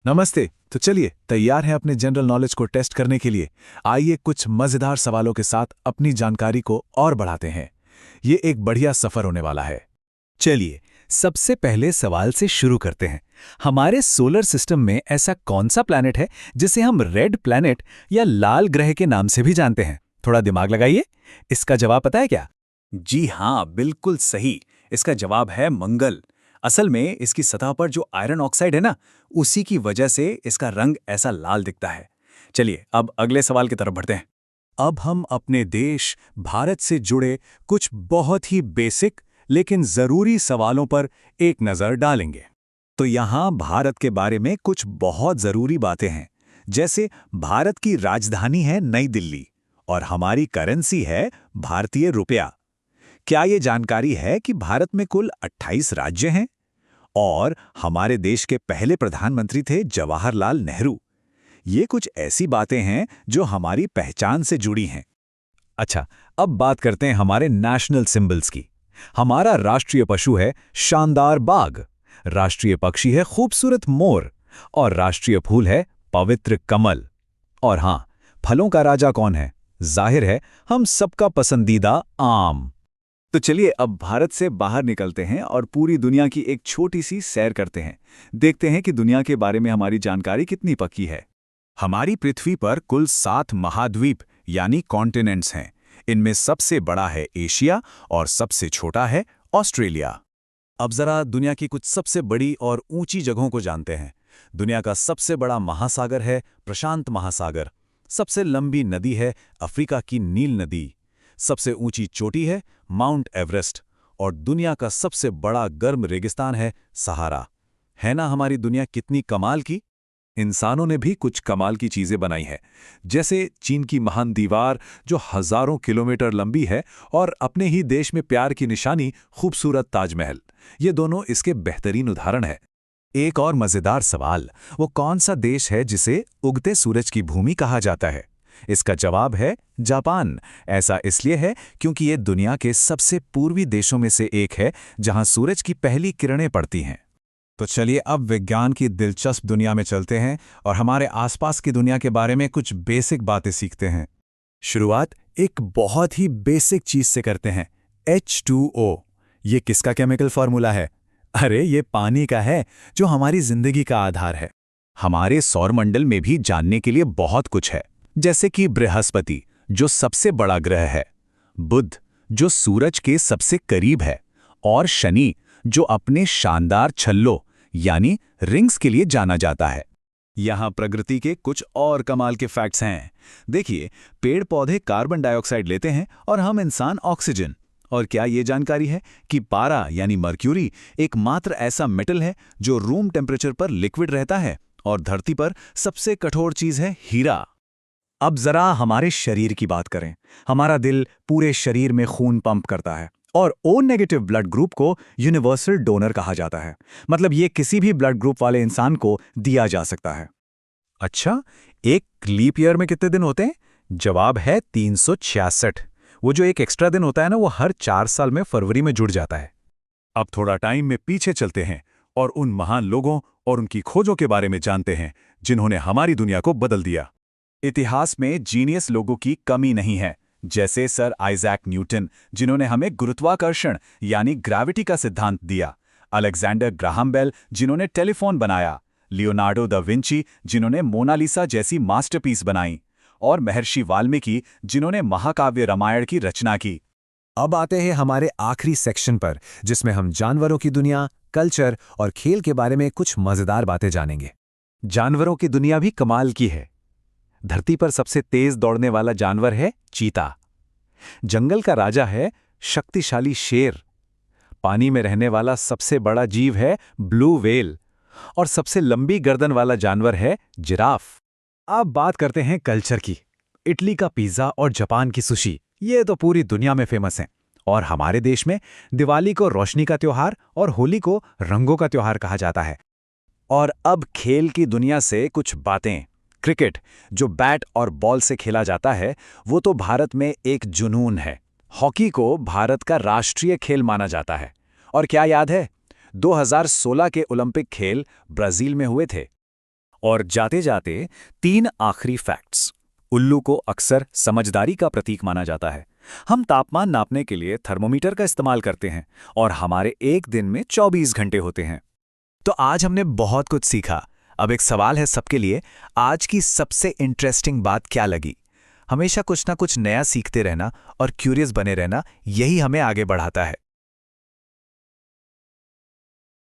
नमस्ते। तो चलिए तैयार हैं अपने जनरल नॉलेज को टेस्ट करने के लिए। आइए कुछ मजेदार सवालों के साथ अपनी जानकारी को और बढ़ाते हैं। ये एक बढ़िया सफर होने वाला है। चलिए, सबसे पहले सवाल से शुरू करते हैं। हमारे सोलर सिस्टम में ऐसा कौन सा प्लैनेट है जिसे हम रेड प्लैनेट या लाल ग्रह के नाम से भी जानते हैं? थोड़ा दिमाग लगाइए। इसका जवाब पता है क्या? जी हाँ, बिल्कुल सही। इसका जवाब है मंगल। असल में इसकी सतह पर जो आयरन ऑक्साइड है ना, उसी की वजह से इसका रंग ऐसा लाल दिखता है। चलिए अब अगले सवाल की तरफ बढ़ते हैं। अब हम अपने देश भारत से जुड़े कुछ बहुत ही बेसिक लेकिन जरूरी सवालों पर एक नजर डालेंगे। तो यहाँ भारत के बारे में कुछ बहुत जरूरी बातें हैं, जैसे भारत की राजधानी है नई दिल्ली और हमारी करेंसी है भारतीय रुपया। क्या ये जानकारी है कि भारत में कुल 28 राज्य हैं? और हमारे देश के पहले प्रधानमंत्री थे जवाहरलाल नेहरू। ये कुछ ऐसी बातें हैं जो हमारी पहचान से जुड़ी हैं। अच्छा, अब बात करते हैं हमारे नेशनल सिंबल्स की। हमारा राष्ट्रीय पशु है शानदार बाघ, राष्ट्रीय पक्षी है खूबसूरत मोर और राष्ट्रीय फूल है पवित्र कमल। और हाँ, फलों का राजा कौन है? जाहिर है हम सबका पसंदीदा आम। तो चलिए अब भारत से बाहर निकलते हैं और पूरी दुनिया की एक छोटी सी सैर करते हैं। देखते हैं कि दुनिया के बारे में हमारी जानकारी कितनी पक्की है। हमारी पृथ्वी पर कुल 7 महाद्वीप यानी कॉन्टिनेंट्स हैं। इनमें सबसे बड़ा है एशिया और सबसे छोटा है ऑस्ट्रेलिया। अब जरा दुनिया की कुछ सबसे बड़ी और ऊंची जगहों को जानते हैं। दुनिया का सबसे बड़ा महासागर है प्रशांत महासागर। सबसे लंबी नदी है अफ्रीका की नील नदी। सबसे ऊंची चोटी है माउंट एवरेस्ट और दुनिया का सबसे बड़ा गर्म रेगिस्तान है सहारा। है ना हमारी दुनिया कितनी कमाल की? इंसानों ने भी कुछ कमाल की चीजें बनाई हैं, जैसे चीन की महान दीवार जो हजारों किलोमीटर लंबी है और अपने ही देश में प्यार की निशानी खूबसूरत ताजमहल। ये दोनों इसके बेहतरीन उदाहरण हैं। एक और मजेदार सवाल, वो कौन सा देश है जिसे उगते सूरज की भूमि कहा जाता है? इसका जवाब है जापान। ऐसा इसलिए है क्योंकि ये दुनिया के सबसे पूर्वी देशों में से एक है जहां सूरज की पहली किरणें पड़ती हैं। तो चलिए अब विज्ञान की दिलचस्प दुनिया में चलते हैं और हमारे आसपास की दुनिया के बारे में कुछ बेसिक बातें सीखते हैं। शुरुआत एक बहुत ही बेसिक चीज से करते हैं, H2O। ये किसका केमिकल फॉर्मूला है? अरे ये पानी का है, जो हमारी जिंदगी का आधार है। हमारे सौरमंडल में भी जानने के लिए बहुत कुछ है, जैसे कि बृहस्पति जो सबसे बड़ा ग्रह है, बुध जो सूरज के सबसे करीब है और शनि जो अपने शानदार छल्लों यानी रिंग्स के लिए जाना जाता है। यहाँ प्रकृति के कुछ और कमाल के फैक्ट्स हैं। देखिए, पेड़ पौधे कार्बन डाइऑक्साइड लेते हैं और हम इंसान ऑक्सीजन। और क्या ये जानकारी है कि पारा यानी मर्क्यूरी एकमात्र ऐसा मेटल है जो रूम टेम्परेचर पर लिक्विड रहता है और धरती पर सबसे कठोर चीज है हीरा। अब जरा हमारे शरीर की बात करें। हमारा दिल पूरे शरीर में खून पंप करता है और ओ नेगेटिव ब्लड ग्रुप को यूनिवर्सल डोनर कहा जाता है। मतलब ये किसी भी ब्लड ग्रुप वाले इंसान को दिया जा सकता है। अच्छा, एक लीप ईयर में कितने दिन होते हैं? जवाब है 366। वो जो एक एक्स्ट्रा दिन होता है ना, वो हर 4 साल में फरवरी में जुड़ जाता है। अब थोड़ा टाइम में पीछे चलते हैं और उन महान लोगों और उनकी खोजों के बारे में जानते हैं जिन्होंने हमारी दुनिया को बदल दिया। इतिहास में जीनियस लोगों की कमी नहीं है, जैसे सर आइजैक न्यूटन जिन्होंने हमें गुरुत्वाकर्षण यानी ग्रेविटी का सिद्धांत दिया, अलेक्जेंडर ग्राहम बेल जिन्होंने टेलीफोन बनाया, लियोनार्डो दा विंची जिन्होंने मोनालिसा जैसी मास्टरपीस बनाई और महर्षि वाल्मीकि जिन्होंने महाकाव्य रामायण की रचना की। अब आते हैं हमारे आखिरी सेक्शन पर, जिसमें हम जानवरों की दुनिया, कल्चर और खेल के बारे में कुछ मजेदार बातें जानेंगे। जानवरों की दुनिया भी कमाल की है। धरती पर सबसे तेज दौड़ने वाला जानवर है चीता। जंगल का राजा है शक्तिशाली शेर। पानी में रहने वाला सबसे बड़ा जीव है ब्लू व्हेल और सबसे लंबी गर्दन वाला जानवर है जिराफ। अब बात करते हैं कल्चर की। इटली का पिज्जा और जापान की सुशी, ये तो पूरी दुनिया में फेमस हैं। और हमारे देश में दिवाली को रोशनी का त्योहार और होली को रंगों का त्योहार कहा जाता है। और अब खेल की दुनिया से कुछ बातें। क्रिकेट जो बैट और बॉल से खेला जाता है, वो तो भारत में एक जुनून है। हॉकी को भारत का राष्ट्रीय खेल माना जाता है। और क्या याद है, 2016 के ओलंपिक खेल ब्राजील में हुए थे। और जाते जाते 3 आखिरी फैक्ट्स। उल्लू को अक्सर समझदारी का प्रतीक माना जाता है। हम तापमान नापने के लिए थर्मोमीटर का इस्तेमाल करते हैं और हमारे एक दिन में 24 घंटे होते हैं। तो आज हमने बहुत कुछ सीखा। अब एक सवाल है सबके लिए, आज की सबसे इंटरेस्टिंग बात क्या लगी? हमेशा कुछ ना कुछ नया सीखते रहना और क्यूरियस बने रहना, यही हमें आगे बढ़ाता है।